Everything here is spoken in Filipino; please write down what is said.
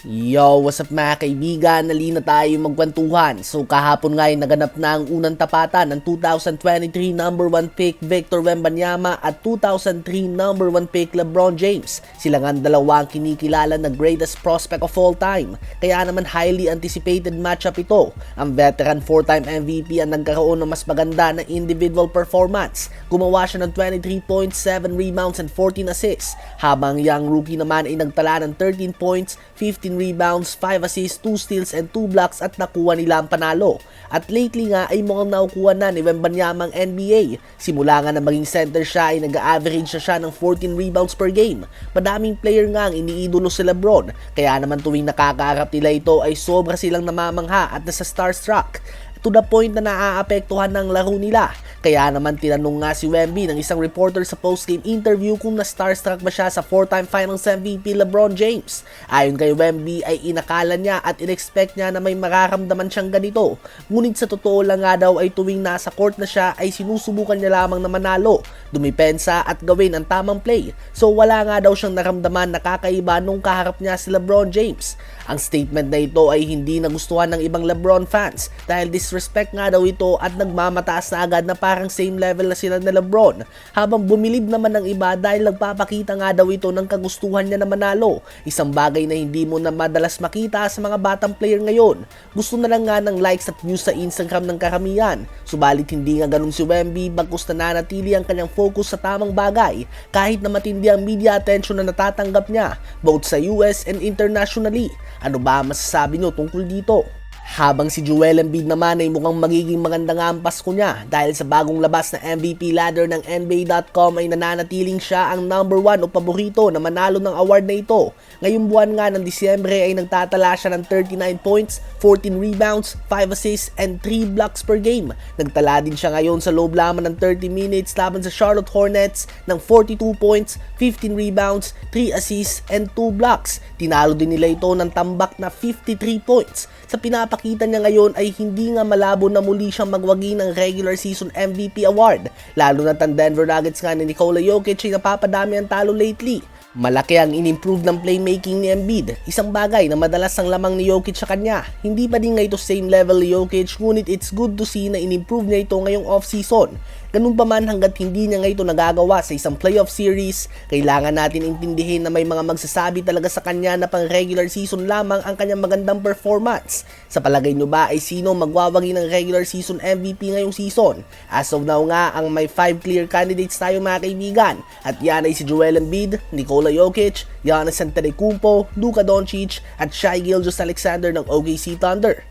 Yo, what's up mga kaibigan? Nalina tayo magkwentuhan. So kahapon nga ay naganap na ang unang tapatan ng 2023 number 1 pick Victor Wembanyama at 2003 number 1 pick LeBron James. Sila nga ang dalawa ang kinikilala na greatest prospect of all time. Kaya naman highly anticipated matchup ito. Ang veteran 4-time MVP ang nagkaroon ng mas maganda na individual performance. Gumawa siya ng 23 points, 7 rebounds and 14 assists. Habang young rookie naman ay nagtala ng 13 points, 15 rebounds, 5 assists, 2 steals and 2 blocks at nakuha nila ang panalo. At lately nga ay mukhang nakukuha na ni Wembanyama ang NBA. Simula nga na maging center siya ay nag-average siya ng 14 rebounds per game. Madaming player nga ang iniidolo si LeBron, kaya naman tuwing nakakaharap nila ito ay sobra silang namamangha at nasa starstruck. To the point na naaapektuhan ng laro nila. Kaya naman tinanong nga si Wemby ng isang reporter sa post-game interview kung na-starstruck ba siya sa 4-time Finals MVP LeBron James. Ayon kay Wemby ay inakala niya at inexpect niya na may mararamdaman siyang ganito. Ngunit sa totoo lang nga daw ay tuwing nasa court na siya ay sinusubukan niya lamang na manalo, dumipensa at gawin ang tamang play. So wala nga daw siyang naramdaman na kakaiba nung kaharap niya si LeBron James. Ang statement na ito ay hindi nagustuhan ng ibang LeBron fans dahil disrespect nga daw ito at nagmamataas na agad na parang same level na sila na LeBron, habang bumilib naman ng iba dahil nagpapakita nga daw ito ng kagustuhan niya na manalo, isang bagay na hindi mo na madalas makita sa mga batang player ngayon. Gusto na lang nga ng likes at views sa Instagram ng karamihan, subalit hindi nga ganun si Wemby, bagkus nananatili ang kanyang focus sa tamang bagay kahit na matindi ang media attention na natatanggap niya both sa US and internationally. Ano ba masasabi nyo tungkol dito? Habang si Joel Embiid naman ay mukhang magiging maganda nga ang Pasko niya dahil sa bagong labas na MVP ladder ng NBA.com ay nananatiling siya ang number 1 o paborito na manalo ng award na ito. Ngayong buwan nga ng Disyembre ay nagtatala siya ng 39 points, 14 rebounds, 5 assists and 3 blocks per game. Nagtala din siya ngayon sa loob lamang ng 30 minutes laban sa Charlotte Hornets ng 42 points, 15 rebounds, 3 assists and 2 blocks. Tinalo din nila ito ng tambak na 53 points. Sa pinapakita niya ngayon ay hindi nga malabo na muli siyang magwagi ng regular season MVP award, lalo na ang Denver Nuggets nga ni Nikola Jokic ay napapadami ang talo lately. Malaki ang in-improve ng playmaking ni Embiid, isang bagay na madalas ang lamang ni Jokic sa kanya. Hindi pa din nga ito same level ni Jokic, ngunit it's good to see na in-improve niya ito ngayong off-season. Ganun pa man hanggat hindi niya nga ito nagagawa sa isang playoff series, kailangan natin intindihin na may mga magsasabi talaga sa kanya na pang regular season lamang ang kanyang magandang performance. Sa palagay nyo ba ay sino magwawagi ng regular season MVP ngayong season? As of now nga, ang may 5 clear candidates tayo mga kaibigan, at yan ay si Joel Embiid, Nikola Jokic, Giannis Antetokounmpo, Luka Doncic at Shai Gilgeous-Alexander ng OKC Thunder.